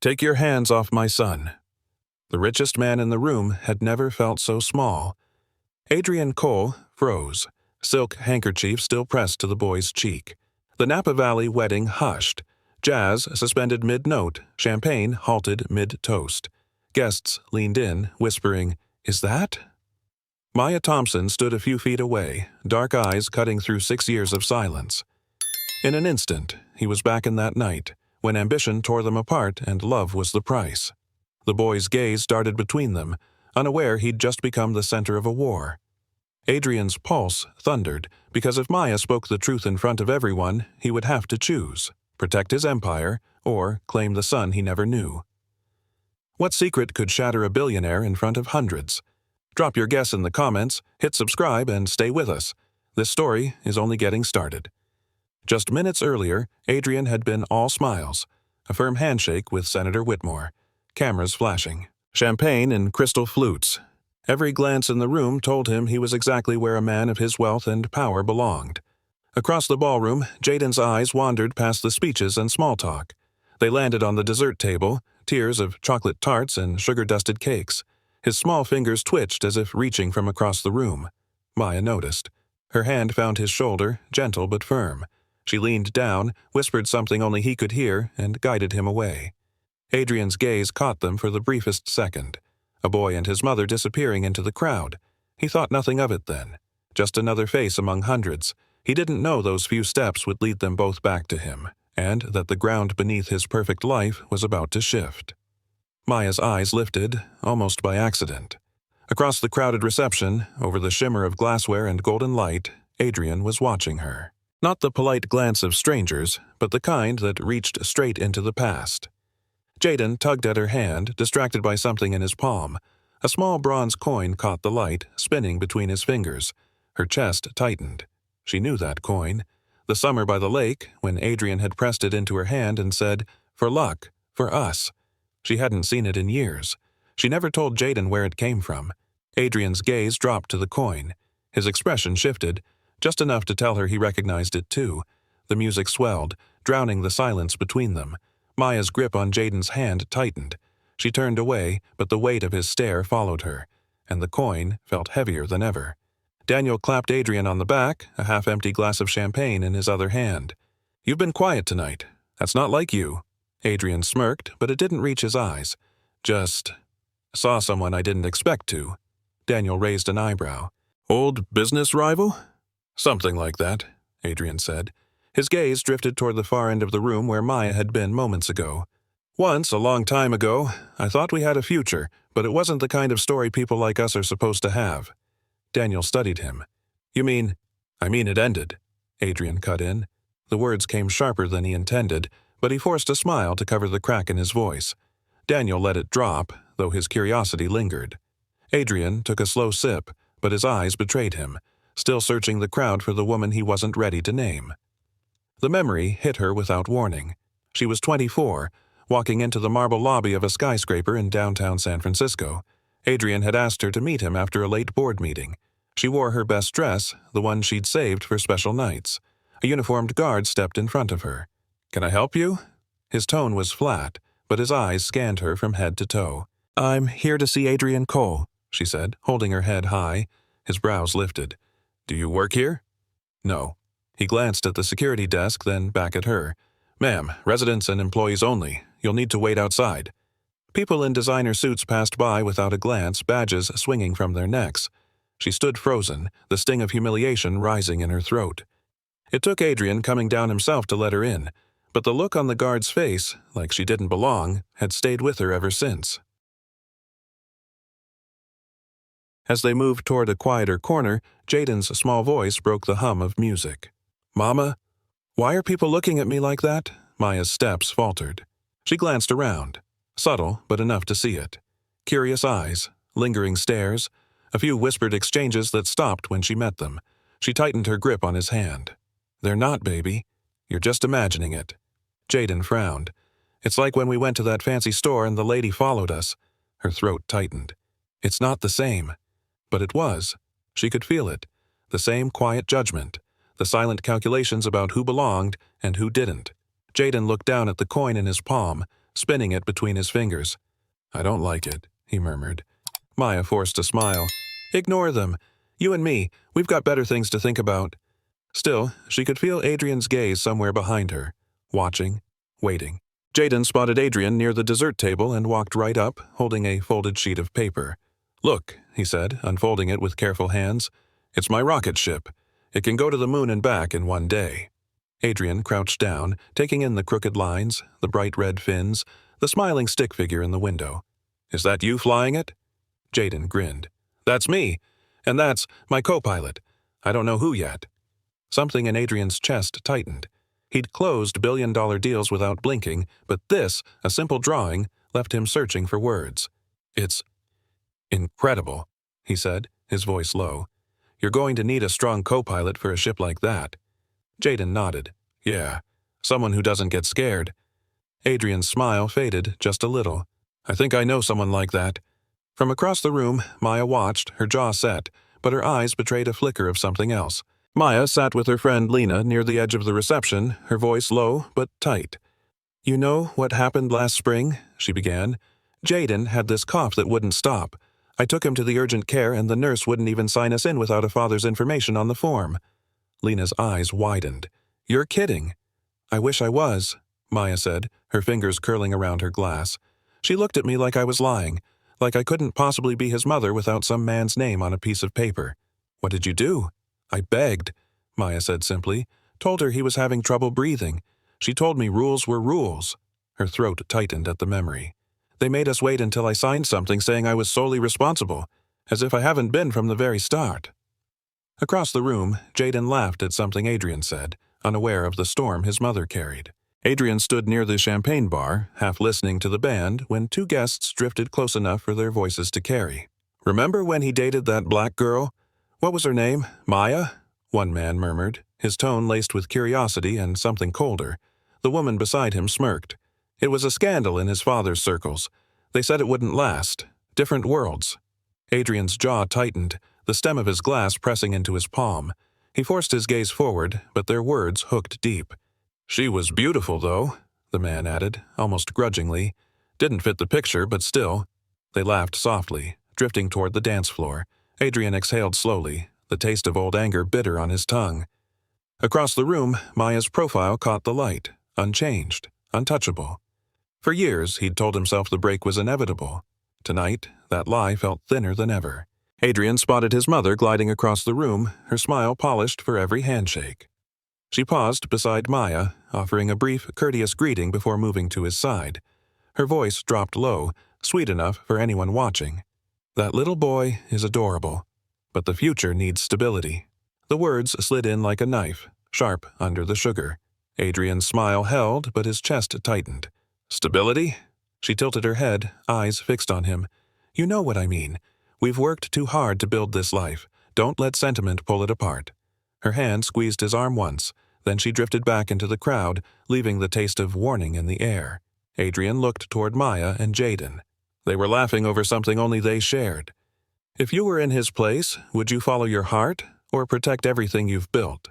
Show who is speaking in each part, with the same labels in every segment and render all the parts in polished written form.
Speaker 1: Take your hands off my son." The richest man in the room had never felt so small. Adrian Cole froze, silk handkerchief still pressed to the boy's cheek. The Napa Valley wedding hushed. Jazz suspended mid-note, champagne halted mid-toast. Guests leaned in, whispering, "Is that?" Maya Thompson stood a few feet away, dark eyes cutting through 6 years of silence. In an instant, he was back in that night, when ambition tore them apart and love was the price. The boy's gaze darted between them, unaware he'd just become the center of a war. Adrian's pulse thundered, because if Maya spoke the truth in front of everyone, he would have to choose: protect his empire or claim the son he never knew. What secret could shatter a billionaire in front of hundreds? Drop your guess in the comments, hit subscribe, and stay with us. This story is only getting started. Just minutes earlier, Adrian had been all smiles, a firm handshake with Senator Whitmore, cameras flashing, champagne and crystal flutes. Every glance in the room told him he was exactly where a man of his wealth and power belonged. Across the ballroom, Jaden's eyes wandered past the speeches and small talk. They landed on the dessert table, tiers of chocolate tarts and sugar-dusted cakes. His small fingers twitched as if reaching from across the room. Maya noticed. Her hand found his shoulder, gentle but firm. She leaned down, whispered something only he could hear, and guided him away. Adrian's gaze caught them for the briefest second. A boy and his mother disappearing into the crowd. He thought nothing of it then. Just another face among hundreds. He didn't know those few steps would lead them both back to him, and that the ground beneath his perfect life was about to shift. Maya's eyes lifted, almost by accident. Across the crowded reception, over the shimmer of glassware and golden light, Adrian was watching her. Not the polite glance of strangers, but the kind that reached straight into the past. Jaden tugged at her hand, distracted by something in his palm. A small bronze coin caught the light, spinning between his fingers. Her chest tightened. She knew that coin. The summer by the lake, when Adrian had pressed it into her hand and said, "For luck, for us." She hadn't seen it in years. She never told Jaden where it came from. Adrian's gaze dropped to the coin. His expression shifted, just enough to tell her he recognized it too. The music swelled, drowning the silence between them. Maya's grip on Jaden's hand tightened. She turned away, but the weight of his stare followed her, and the coin felt heavier than ever. Daniel clapped Adrian on the back, a half-empty glass of champagne in his other hand. "You've been quiet tonight. That's not like you." Adrian smirked, but it didn't reach his eyes. "Just saw someone I didn't expect to." Daniel raised an eyebrow. "Old business rival?" "Something like that," Adrian said. His gaze drifted toward the far end of the room where Maya had been moments ago. "Once, a long time ago, I thought we had a future, but it wasn't the kind of story people like us are supposed to have." Daniel studied him. "You mean—" "I mean it ended," Adrian cut in. The words came sharper than he intended, but he forced a smile to cover the crack in his voice. Daniel let it drop, though his curiosity lingered. Adrian took a slow sip, but his eyes betrayed him, still searching the crowd for the woman he wasn't ready to name. The memory hit her without warning. She was 24, walking into the marble lobby of a skyscraper in downtown San Francisco. Adrian had asked her to meet him after a late board meeting. She wore her best dress, the one she'd saved for special nights. A uniformed guard stepped in front of her. "Can I help you?" His tone was flat, but his eyes scanned her from head to toe. "I'm here to see Adrian Cole," she said, holding her head high. His brows lifted. "Do you work here?" "No." He glanced at the security desk, then back at her. "Ma'am, residents and employees only. You'll need to wait outside." People in designer suits passed by without a glance, badges swinging from their necks. She stood frozen, the sting of humiliation rising in her throat. It took Adrian coming down himself to let her in, but the look on the guard's face, like she didn't belong, had stayed with her ever since. As they moved toward a quieter corner, Jaden's small voice broke the hum of music. "Mama? Why are people looking at me like that?" Maya's steps faltered. She glanced around. Subtle, but enough to see it. Curious eyes, lingering stares, a few whispered exchanges that stopped when she met them. She tightened her grip on his hand. "They're not, baby. You're just imagining it." Jaden frowned. "It's like when we went to that fancy store and the lady followed us." Her throat tightened. "It's not the same." But it was. She could feel it. The same quiet judgment. The silent calculations about who belonged and who didn't. Jaden looked down at the coin in his palm, spinning it between his fingers. "I don't like it," he murmured. Maya forced a smile. "Ignore them. You and me, we've got better things to think about." Still, she could feel Adrian's gaze somewhere behind her, watching, waiting. Jaden spotted Adrian near the dessert table and walked right up, holding a folded sheet of paper. "Look," he said, unfolding it with careful hands. "It's my rocket ship. It can go to the moon and back in one day." Adrian crouched down, taking in the crooked lines, the bright red fins, the smiling stick figure in the window. "Is that you flying it?" Jaden grinned. "That's me. And that's my co-pilot. I don't know who yet." Something in Adrian's chest tightened. He'd closed billion-dollar deals without blinking, but this, a simple drawing, left him searching for words. "It's incredible," he said, his voice low. "You're going to need a strong co-pilot for a ship like that." Jaden nodded. "Yeah, someone who doesn't get scared." Adrian's smile faded just a little. "I think I know someone like that." From across the room, Maya watched, her jaw set, but her eyes betrayed a flicker of something else. Maya sat with her friend Lena near the edge of the reception, her voice low but tight. "You know what happened last spring?" she began. "Jaden had this cough that wouldn't stop. I took him to the urgent care and the nurse wouldn't even sign us in without a father's information on the form." Lena's eyes widened. "You're kidding." "I wish I was," Maya said, her fingers curling around her glass. She looked at me like I was lying, like I couldn't possibly be his mother without some man's name on a piece of paper. "What did you do?" "I begged," Maya said simply. "Told her he was having trouble breathing. She told me rules were rules." Her throat tightened at the memory. "They made us wait until I signed something saying I was solely responsible, as if I haven't been from the very start." Across the room, Jaden laughed at something Adrian said, unaware of the storm his mother carried. Adrian stood near the champagne bar, half listening to the band, when two guests drifted close enough for their voices to carry. "Remember when he dated that black girl? What was her name? Maya?" one man murmured, his tone laced with curiosity and something colder. The woman beside him smirked. "It was a scandal in his father's circles. They said it wouldn't last. Different worlds." Adrian's jaw tightened, the stem of his glass pressing into his palm. He forced his gaze forward, but their words hooked deep. "She was beautiful, though," the man added, almost grudgingly. "Didn't fit the picture, but still." They laughed softly, drifting toward the dance floor. Adrian exhaled slowly, the taste of old anger bitter on his tongue. Across the room, Maya's profile caught the light, unchanged, untouchable. For years, he'd told himself the break was inevitable. Tonight, that lie felt thinner than ever. Adrian spotted his mother gliding across the room, her smile polished for every handshake. She paused beside Maya, offering a brief, courteous greeting before moving to his side. Her voice dropped low, sweet enough for anyone watching. "That little boy is adorable, but the future needs stability." The words slid in like a knife, sharp under the sugar. Adrian's smile held, but his chest tightened. "Stability?" She tilted her head, eyes fixed on him. "You know what I mean. We've worked too hard to build this life. Don't let sentiment pull it apart." Her hand squeezed his arm once, then she drifted back into the crowd, leaving the taste of warning in the air. Adrian looked toward Maya and Jaden. They were laughing over something only they shared. "If you were in his place, would you follow your heart or protect everything you've built?"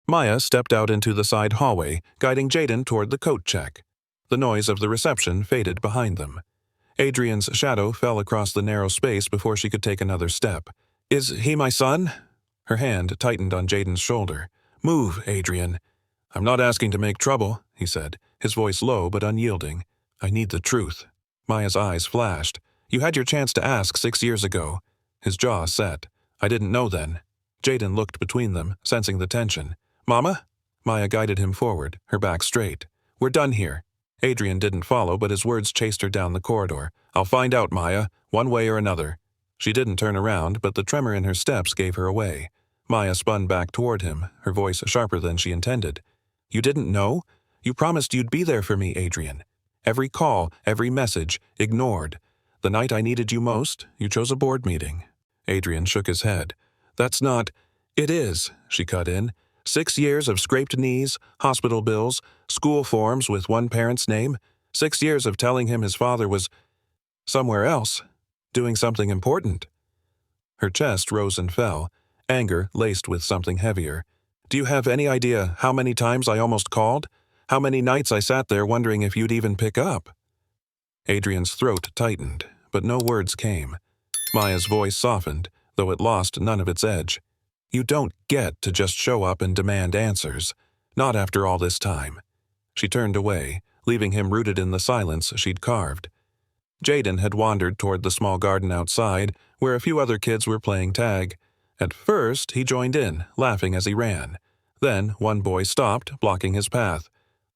Speaker 1: Maya stepped out into the side hallway, guiding Jaden toward the coat check. The noise of the reception faded behind them. Adrian's shadow fell across the narrow space before she could take another step. "Is he my son?" Her hand tightened on Jaden's shoulder. "Move, Adrian." "I'm not asking to make trouble," he said, his voice low but unyielding. "I need the truth." Maya's eyes flashed. "You had your chance to ask 6 years ago." His jaw set. "I didn't know then." Jaden looked between them, sensing the tension. "Mama?" Maya guided him forward, her back straight. "We're done here." Adrian didn't follow, but his words chased her down the corridor. "I'll find out, Maya, one way or another." She didn't turn around, but the tremor in her steps gave her away. Maya spun back toward him, her voice sharper than she intended. "You didn't know? You promised you'd be there for me, Adrian. Every call, every message, ignored. The night I needed you most, you chose a board meeting." Adrian shook his head. "That's not—" "It is," she cut in. 6 years of scraped knees, hospital bills, school forms with one parent's name. 6 years of telling him his father was somewhere else, doing something important." Her chest rose and fell, anger laced with something heavier. "Do you have any idea how many times I almost called? How many nights I sat there wondering if you'd even pick up." Adrian's throat tightened, but no words came. Maya's voice softened, though it lost none of its edge. "You don't get to just show up and demand answers. Not after all this time." She turned away, leaving him rooted in the silence she'd carved. Jaden had wandered toward the small garden outside, where a few other kids were playing tag. At first, he joined in, laughing as he ran. Then, one boy stopped, blocking his path.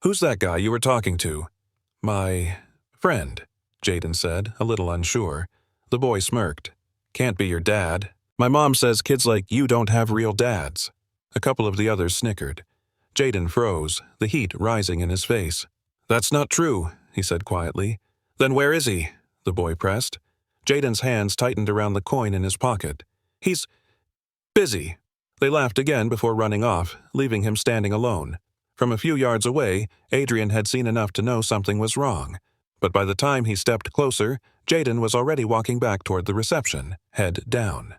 Speaker 1: "Who's that guy you were talking to?" "My friend," Jaden said, a little unsure. The boy smirked. "Can't be your dad. My mom says kids like you don't have real dads." A couple of the others snickered. Jaden froze, the heat rising in his face. "That's not true," he said quietly. "Then where is he?" the boy pressed. Jaden's hands tightened around the coin in his pocket. "He's busy." They laughed again before running off, leaving him standing alone. From a few yards away, Adrian had seen enough to know something was wrong. But by the time he stepped closer, Jaden was already walking back toward the reception, head down.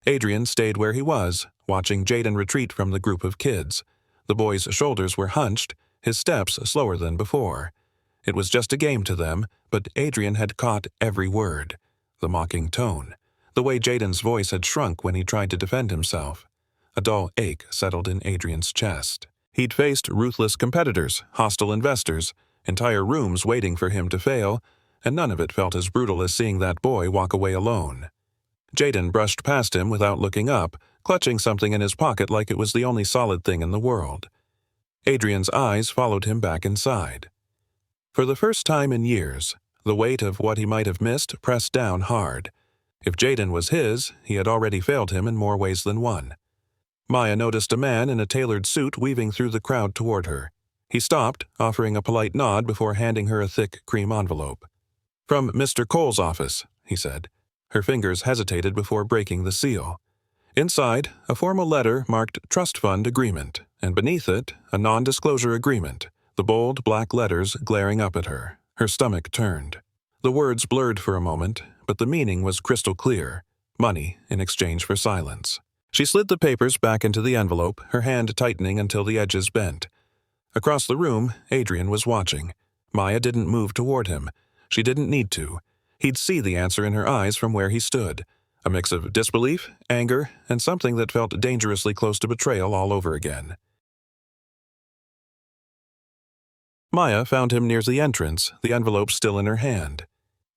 Speaker 1: Adrian stayed where he was, watching Jaden retreat from the group of kids. The boy's shoulders were hunched, his steps slower than before. It was just a game to them, but Adrian had caught every word. The mocking tone, the way Jaden's voice had shrunk when he tried to defend himself. A dull ache settled in Adrian's chest. He'd faced ruthless competitors, hostile investors, entire rooms waiting for him to fail, and none of it felt as brutal as seeing that boy walk away alone. Jaden brushed past him without looking up, clutching something in his pocket like it was the only solid thing in the world. Adrian's eyes followed him back inside. For the first time in years, the weight of what he might have missed pressed down hard. If Jaden was his, he had already failed him in more ways than one. Maya noticed a man in a tailored suit weaving through the crowd toward her. He stopped, offering a polite nod before handing her a thick cream envelope. "From Mr. Cole's office," he said. Her fingers hesitated before breaking the seal. Inside, a formal letter marked Trust Fund Agreement, and beneath it, a non-disclosure agreement, the bold black letters glaring up at her. Her stomach turned. The words blurred for a moment, but the meaning was crystal clear. Money in exchange for silence. She slid the papers back into the envelope, her hand tightening until the edges bent. Across the room, Adrian was watching. Maya didn't move toward him. She didn't need to. He'd see the answer in her eyes from where he stood. A mix of disbelief, anger, and something that felt dangerously close to betrayal all over again. Maya found him near the entrance, the envelope still in her hand.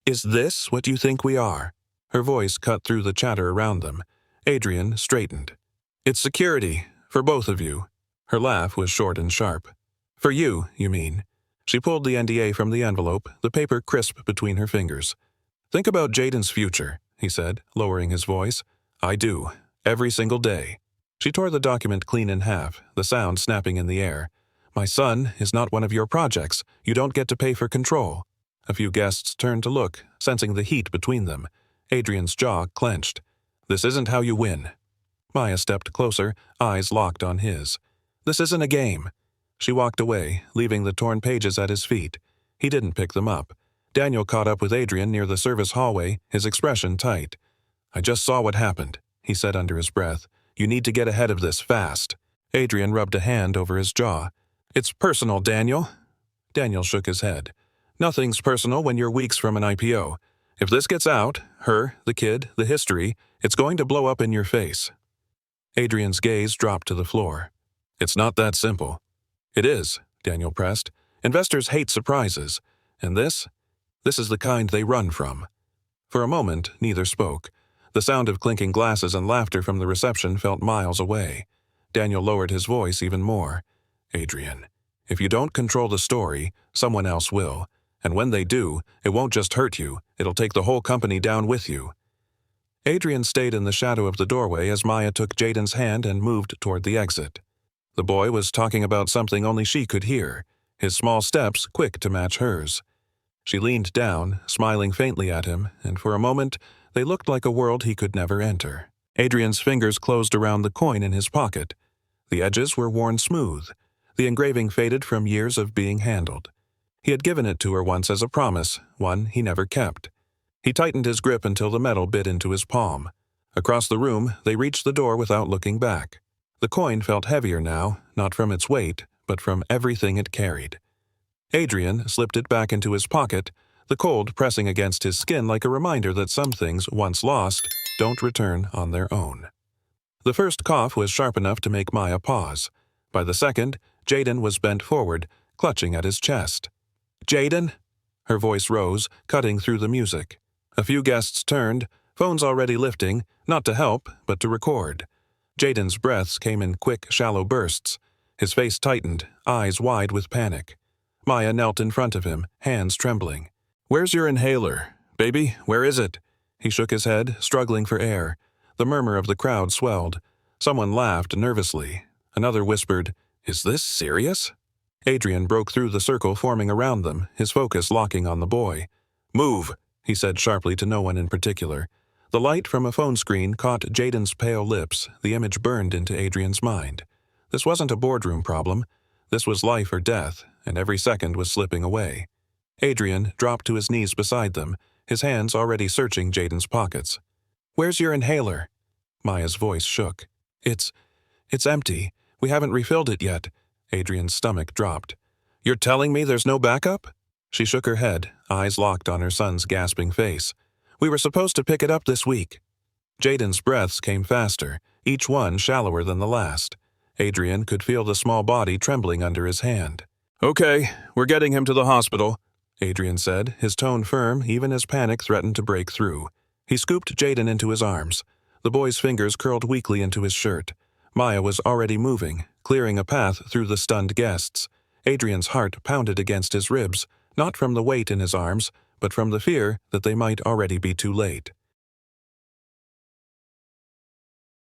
Speaker 1: "Is this what you think we are?" Her voice cut through the chatter around them. Adrian straightened. "It's security, for both of you." Her laugh was short and sharp. "For you, you mean." She pulled the NDA from the envelope, the paper crisp between her fingers. "Think about Jaden's future," he said, lowering his voice. "I do. Every single day." She tore the document clean in half, the sound snapping in the air. "My son is not one of your projects. You don't get to pay for control." A few guests turned to look, sensing the heat between them. Adrian's jaw clenched. "This isn't how you win." Maya stepped closer, eyes locked on his. "This isn't a game." She walked away, leaving the torn pages at his feet. He didn't pick them up. Daniel caught up with Adrian near the service hallway, his expression tight. "I just saw what happened," he said under his breath. "You need to get ahead of this fast." Adrian rubbed a hand over his jaw. "It's personal, Daniel." Daniel shook his head. "Nothing's personal when you're weeks from an IPO. If this gets out, her, the kid, the history, it's going to blow up in your face." Adrian's gaze dropped to the floor. "It's not that simple." "It is," Daniel pressed. "Investors hate surprises. And this is the kind they run from." For a moment, neither spoke. The sound of clinking glasses and laughter from the reception felt miles away. Daniel lowered his voice even more. "Adrian, if you don't control the story, someone else will. And when they do, it won't just hurt you, it'll take the whole company down with you." Adrian stayed in the shadow of the doorway as Maya took Jaden's hand and moved toward the exit. The boy was talking about something only she could hear, his small steps quick to match hers. She leaned down, smiling faintly at him, and for a moment, they looked like a world he could never enter. Adrian's fingers closed around the coin in his pocket. The edges were worn smooth. The engraving faded from years of being handled. He had given it to her once as a promise, one he never kept. He tightened his grip until the metal bit into his palm. Across the room, they reached the door without looking back. The coin felt heavier now, not from its weight, but from everything it carried. Adrian slipped it back into his pocket, the cold pressing against his skin like a reminder that some things, once lost, don't return on their own. The first cough was sharp enough to make Maya pause. By the second, Jaden was bent forward, clutching at his chest. "Jaden?" Her voice rose, cutting through the music. A few guests turned, phones already lifting, not to help, but to record. Jaden's breaths came in quick, shallow bursts. His face tightened, eyes wide with panic. Maya knelt in front of him, hands trembling. "Where's your inhaler? Baby, where is it?" He shook his head, struggling for air. The murmur of the crowd swelled. Someone laughed nervously. Another whispered, "Is this serious?" Adrian broke through the circle forming around them, his focus locking on the boy. "Move," he said sharply to no one in particular. The light from a phone screen caught Jaden's pale lips. The image burned into Adrian's mind. This wasn't a boardroom problem. This was life or death, and every second was slipping away. Adrian dropped to his knees beside them, his hands already searching Jaden's pockets. "Where's your inhaler?" Maya's voice shook. It's empty. We haven't refilled it yet." Adrian's stomach dropped. "You're telling me there's no backup?" She shook her head, eyes locked on her son's gasping face. "We were supposed to pick it up this week." Jaden's breaths came faster, each one shallower than the last. Adrian could feel the small body trembling under his hand. "Okay, we're getting him to the hospital," Adrian said, his tone firm even as panic threatened to break through. He scooped Jaden into his arms. The boy's fingers curled weakly into his shirt. Maya was already moving, clearing a path through the stunned guests. Adrian's heart pounded against his ribs, not from the weight in his arms, but from the fear that they might already be too late.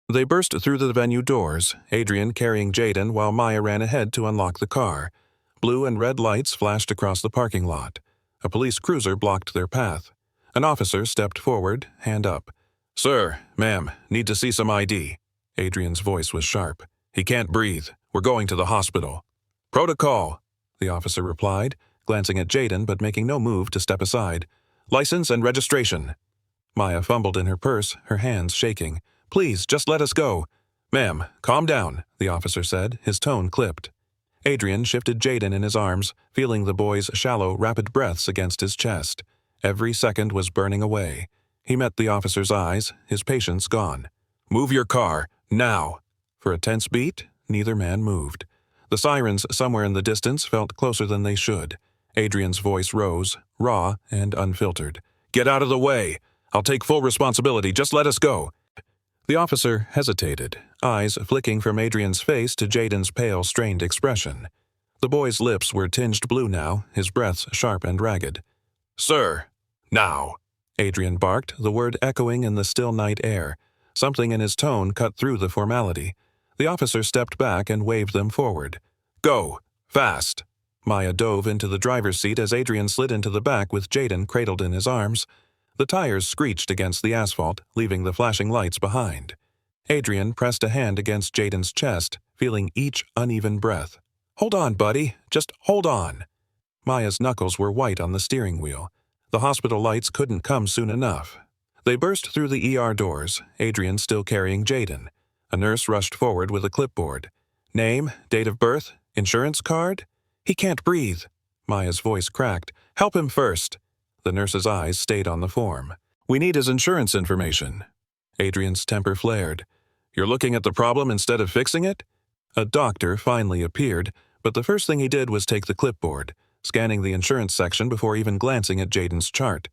Speaker 1: They burst through the venue doors, Adrian carrying Jaden while Maya ran ahead to unlock the car. Blue and red lights flashed across the parking lot. A police cruiser blocked their path. An officer stepped forward, hand up. "Sir, ma'am, need to see some ID." Adrian's voice was sharp. "He can't breathe. We're going to the hospital." "Protocol," the officer replied, glancing at Jaden but making no move to step aside. "License and registration." Maya fumbled in her purse, her hands shaking. "Please, just let us go." "Ma'am, calm down," the officer said, his tone clipped. Adrian shifted Jaden in his arms, feeling the boy's shallow, rapid breaths against his chest. Every second was burning away. He met the officer's eyes, his patience gone. "Move your car, now!" For a tense beat, neither man moved. The sirens somewhere in the distance felt closer than they should. Adrian's voice rose, raw and unfiltered. "Get out of the way! I'll take full responsibility, just let us go!" The officer hesitated, eyes flicking from Adrian's face to Jaden's pale, strained expression. The boy's lips were tinged blue now, his breaths sharp and ragged. "Sir, now!" Adrian barked, the word echoing in the still night air. Something in his tone cut through the formality. The officer stepped back and waved them forward. "Go! Fast!" Maya dove into the driver's seat as Adrian slid into the back with Jaden cradled in his arms. The tires screeched against the asphalt, leaving the flashing lights behind. Adrian pressed a hand against Jaden's chest, feeling each uneven breath. "Hold on, buddy. Just hold on." Maya's knuckles were white on the steering wheel. The hospital lights couldn't come soon enough. They burst through the ER doors, Adrian still carrying Jaden. A nurse rushed forward with a clipboard. "Name, date of birth, insurance card?" "He can't breathe." Maya's voice cracked. "Help him first." The nurse's eyes stayed on the form. "We need his insurance information." Adrian's temper flared. "You're looking at the problem instead of fixing it?" A doctor finally appeared, but the first thing he did was take the clipboard, scanning the insurance section before even glancing at Jaden's chart.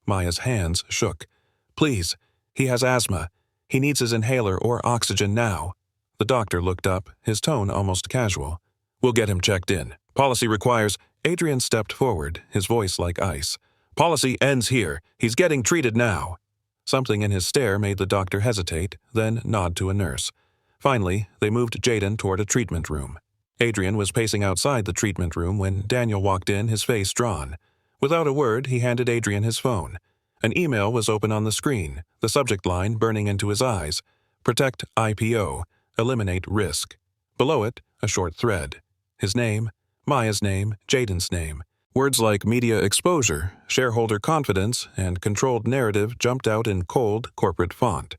Speaker 1: Maya's hands shook. "Please, he has asthma. He needs his inhaler or oxygen now." The doctor looked up, his tone almost casual. "We'll get him checked in. Policy requires—" Adrian stepped forward, his voice like ice. "Policy ends here. He's getting treated now." Something in his stare made the doctor hesitate, then nod to a nurse. Finally, they moved Jaden toward a treatment room. Adrian was pacing outside the treatment room when Daniel walked in, his face drawn. Without a word, he handed Adrian his phone. An email was open on the screen, the subject line burning into his eyes. "Protect IPO. Eliminate risk." Below it, a short thread. His name, Maya's name, Jaden's name. Words like media exposure, shareholder confidence, and controlled narrative jumped out in cold, corporate font.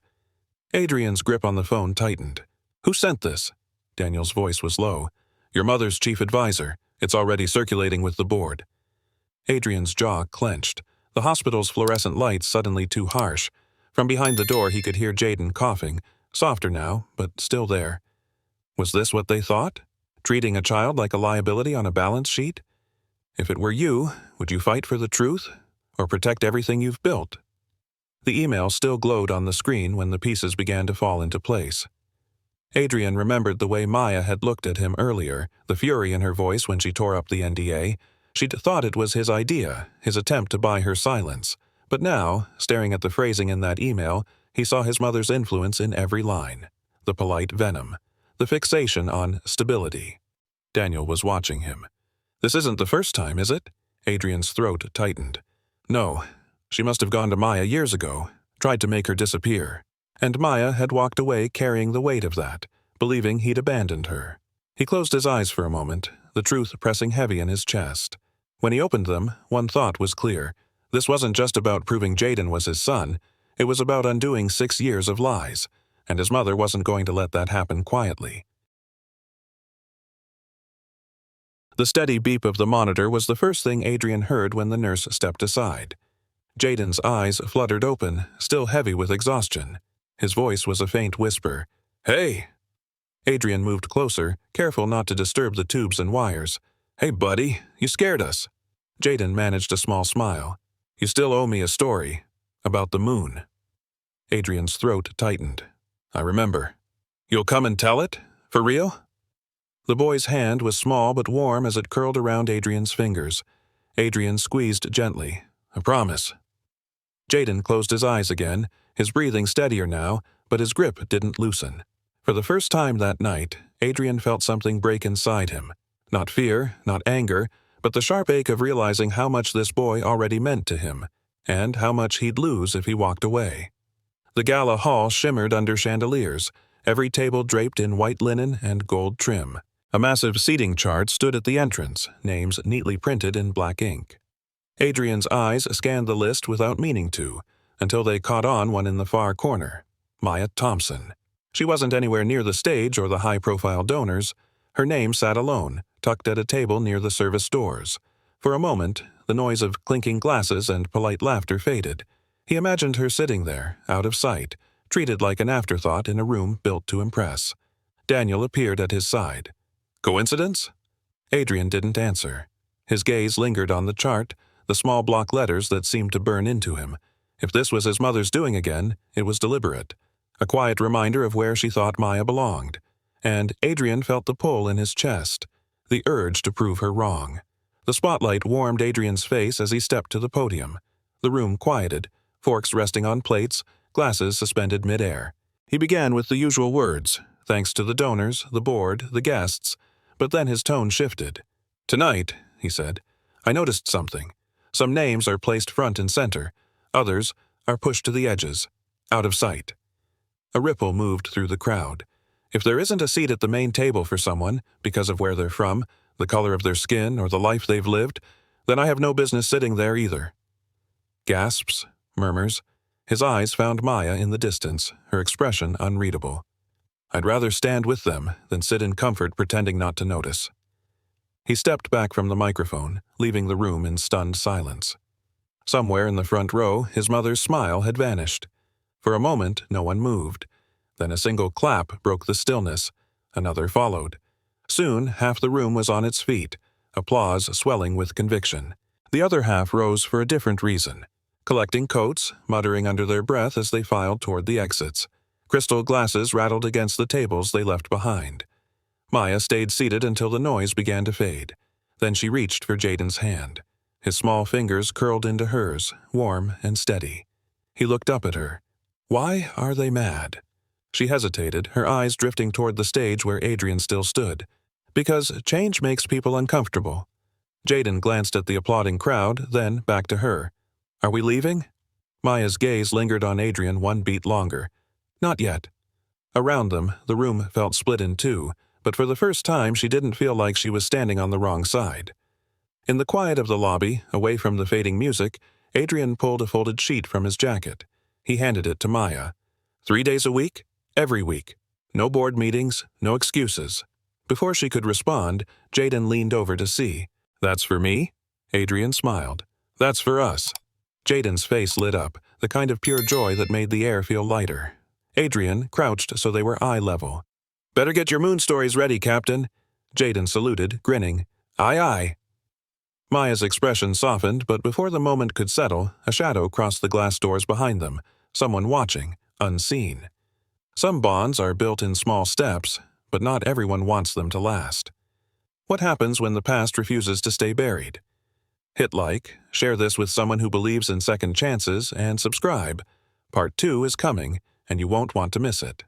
Speaker 1: Adrian's grip on the phone tightened. "Who sent this?" Daniel's voice was low. Your mother's chief advisor. It's already circulating with the board. Adrian's jaw clenched. The hospital's fluorescent lights suddenly too harsh. From behind the door he could hear Jaden coughing, softer now, but still there. Was this what they thought? Treating a child like a liability on a balance sheet? If it were you, would you fight for the truth? Or protect everything you've built? The email still glowed on the screen when the pieces began to fall into place. Adrian remembered the way Maya had looked at him earlier, the fury in her voice when she tore up the NDA. She'd thought it was his idea, his attempt to buy her silence. But now, staring at the phrasing in that email, he saw his mother's influence in every line. The polite venom. The fixation on stability. Daniel was watching him. This isn't the first time, is it? Adrian's throat tightened. No. She must have gone to Maya years ago, tried to make her disappear. And Maya had walked away carrying the weight of that, believing he'd abandoned her. He closed his eyes for a moment, the truth pressing heavy in his chest. When he opened them, one thought was clear. This wasn't just about proving Jaden was his son. It was about undoing 6 years of lies, and his mother wasn't going to let that happen quietly. The steady beep of the monitor was the first thing Adrian heard when the nurse stepped aside. Jaden's eyes fluttered open, still heavy with exhaustion. His voice was a faint whisper. "Hey!" Adrian moved closer, careful not to disturb the tubes and wires. "Hey, buddy, you scared us." Jaden managed a small smile. "You still owe me a story. About the moon." Adrian's throat tightened. "I remember. You'll come and tell it? For real?" The boy's hand was small but warm as it curled around Adrian's fingers. Adrian squeezed gently. "I promise." Jaden closed his eyes again, his breathing steadier now, but his grip didn't loosen. For the first time that night, Adrian felt something break inside him. Not fear, not anger, but the sharp ache of realizing how much this boy already meant to him, and how much he'd lose if he walked away. The gala hall shimmered under chandeliers, every table draped in white linen and gold trim. A massive seating chart stood at the entrance, names neatly printed in black ink. Adrian's eyes scanned the list without meaning to, until they caught on one in the far corner. Maya Thompson. She wasn't anywhere near the stage or the high-profile donors. Her name sat alone, tucked at a table near the service doors. For a moment, the noise of clinking glasses and polite laughter faded. He imagined her sitting there, out of sight, treated like an afterthought in a room built to impress. Daniel appeared at his side. Coincidence? Adrian didn't answer. His gaze lingered on the chart, the small block letters that seemed to burn into him. If this was his mother's doing again, it was deliberate. A quiet reminder of where she thought Maya belonged. And Adrian felt the pull in his chest, the urge to prove her wrong. The spotlight warmed Adrian's face as he stepped to the podium. The room quieted, forks resting on plates, glasses suspended mid-air. He began with the usual words, thanks to the donors, the board, the guests, but then his tone shifted. "Tonight," he said, "I noticed something. Some names are placed front and center. Others are pushed to the edges, out of sight." A ripple moved through the crowd. If there isn't a seat at the main table for someone, because of where they're from, the color of their skin, or the life they've lived, then I have no business sitting there either. Gasps, murmurs. His eyes found Maya in the distance, her expression unreadable. "I'd rather stand with them than sit in comfort pretending not to notice." He stepped back from the microphone, leaving the room in stunned silence. Somewhere in the front row, his mother's smile had vanished. For a moment, no one moved. Then a single clap broke the stillness. Another followed. Soon, half the room was on its feet, applause swelling with conviction. The other half rose for a different reason, collecting coats, muttering under their breath as they filed toward the exits. Crystal glasses rattled against the tables they left behind. Maya stayed seated until the noise began to fade. Then she reached for Jaden's hand. His small fingers curled into hers, warm and steady. He looked up at her. Why are they mad? She hesitated, her eyes drifting toward the stage where Adrian still stood. Because change makes people uncomfortable. Jaden glanced at the applauding crowd, then back to her. Are we leaving? Maya's gaze lingered on Adrian one beat longer. Not yet. Around them, the room felt split in two, but for the first time she didn't feel like she was standing on the wrong side. In the quiet of the lobby, away from the fading music, Adrian pulled a folded sheet from his jacket. He handed it to Maya. 3 days a week? Every week. No board meetings, no excuses. Before she could respond, Jaden leaned over to see. "That's for me?" Adrian smiled. "That's for us." Jaden's face lit up, the kind of pure joy that made the air feel lighter. Adrian crouched so they were eye level. "Better get your moon stories ready, Captain." Jaden saluted, grinning. "Aye, aye." Maya's expression softened, but before the moment could settle, a shadow crossed the glass doors behind them, someone watching, unseen. Some bonds are built in small steps, but not everyone wants them to last. What happens when the past refuses to stay buried? Hit like, share this with someone who believes in second chances, and subscribe. Part 2 is coming, and you won't want to miss it.